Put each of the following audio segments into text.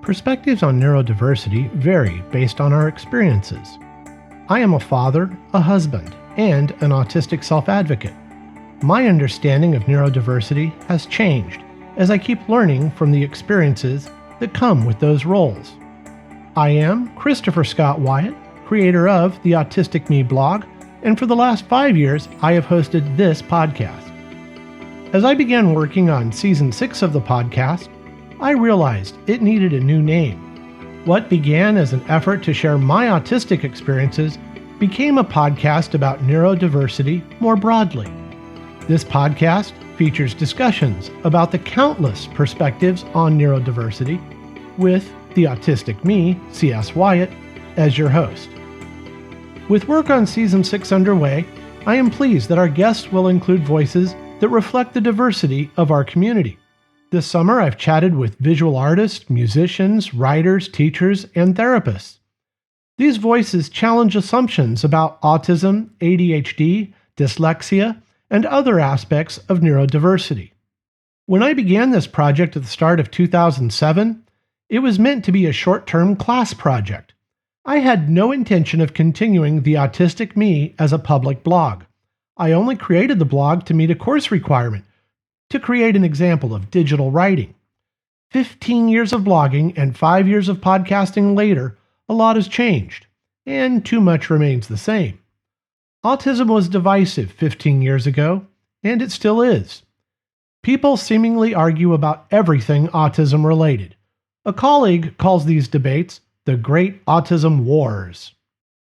Perspectives on neurodiversity vary based on our experiences. I am a father, a husband, and an autistic self-advocate. My understanding of neurodiversity has changed as I keep learning from the experiences that come with those roles. I am Christopher Scott Wyatt, creator of the Autistic Me blog, and for the last 5 years, I have hosted this podcast. As I began working on Season 6 of the podcast, I realized it needed a new name. What began as an effort to share my autistic experiences became a podcast about neurodiversity more broadly. This podcast features discussions about the countless perspectives on neurodiversity, with the Autistic Me, C.S. Wyatt, as your host. With work on Season 6 underway, I am pleased that our guests will include voices that reflect the diversity of our community. This summer, I've chatted with visual artists, musicians, writers, teachers, and therapists. These voices challenge assumptions about autism, ADHD, dyslexia, and other aspects of neurodiversity. When I began this project at the start of 2007, it was meant to be a short-term class project. I had no intention of continuing the Autistic Me as a public blog. I only created the blog to meet a course requirement, to create an example of digital writing. 15 years of blogging and 5 years of podcasting later, a lot has changed, and too much remains the same. Autism was divisive 15 years ago, and it still is. People seemingly argue about everything autism related. A colleague calls these debates the Great Autism Wars.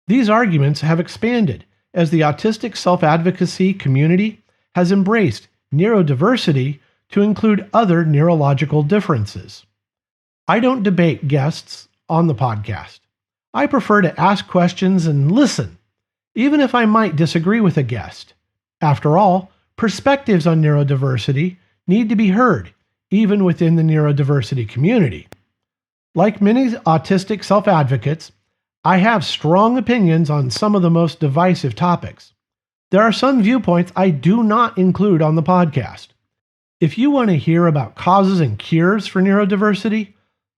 These arguments have expanded as the autistic self-advocacy community has embraced neurodiversity to include other neurological differences. I don't debate guests on the podcast. I prefer to ask questions and listen, even if I might disagree with a guest. After all, perspectives on neurodiversity need to be heard, even within the neurodiversity community. Like many autistic self-advocates, I have strong opinions on some of the most divisive topics. There are some viewpoints I do not include on the podcast. If you want to hear about causes and cures for neurodiversity,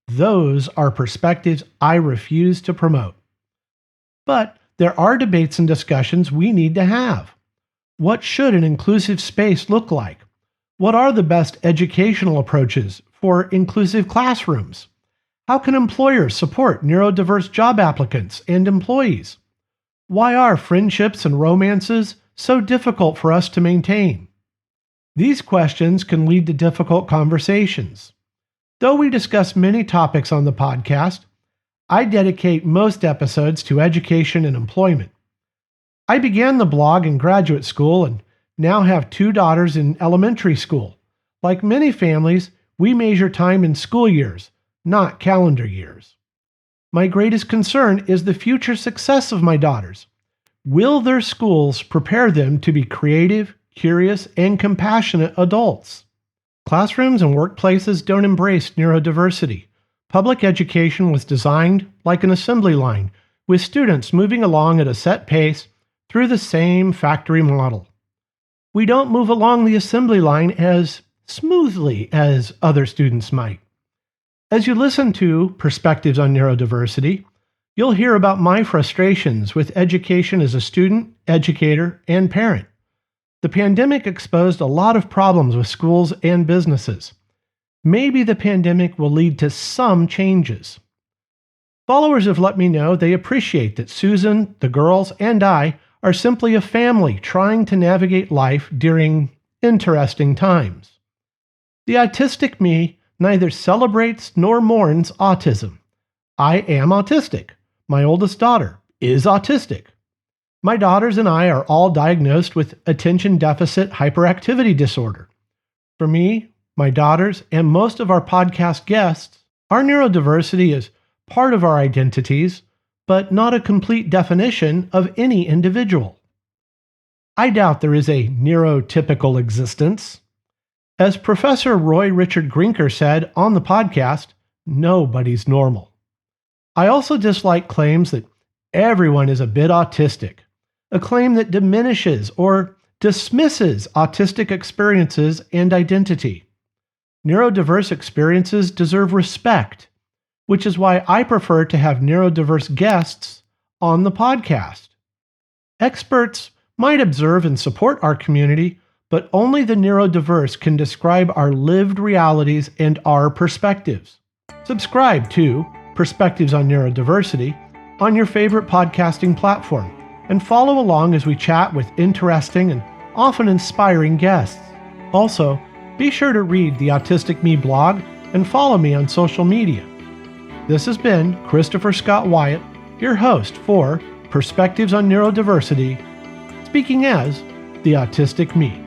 those are perspectives I refuse to promote. But there are debates and discussions we need to have. What should an inclusive space look like? What are the best educational approaches for inclusive classrooms? How can employers support neurodiverse job applicants and employees? Why are friendships and romances so difficult for us to maintain? These questions can lead to difficult conversations. Though we discuss many topics on the podcast, I dedicate most episodes to education and employment. I began the blog in graduate school and now have 2 daughters in elementary school. Like many families, we measure time in school years, not calendar years. My greatest concern is the future success of my daughters. Will their schools prepare them to be creative, curious, and compassionate adults? Classrooms and workplaces don't embrace neurodiversity. Public education was designed like an assembly line, with students moving along at a set pace through the same factory model. We don't move along the assembly line as smoothly as other students might. As you listen to Perspectives on Neurodiversity, you'll hear about my frustrations with education as a student, educator, and parent. The pandemic exposed a lot of problems with schools and businesses. Maybe the pandemic will lead to some changes. Followers have let me know they appreciate that Susan, the girls, and I are simply a family trying to navigate life during interesting times. The Autistic Me neither celebrates nor mourns autism. I am autistic. My oldest daughter is autistic. My daughters and I are all diagnosed with attention deficit hyperactivity disorder. For me, my daughters, and most of our podcast guests, our neurodiversity is part of our identities, but not a complete definition of any individual. I doubt there is a neurotypical existence. As Professor Roy Richard Grinker said on the podcast, nobody's normal. I also dislike claims that everyone is a bit autistic, a claim that diminishes or dismisses autistic experiences and identity. Neurodiverse experiences deserve respect. which is why I prefer to have neurodiverse guests on the podcast. Experts might observe and support our community, but only the neurodiverse can describe our lived realities and our perspectives. Subscribe to Perspectives on Neurodiversity on your favorite podcasting platform, and follow along as we chat with interesting and often inspiring guests. Also, be sure to read the Autistic Me blog and follow me on social media. This has been Christopher Scott Wyatt, your host for Perspectives on Neurodiversity, speaking as the Autistic Me.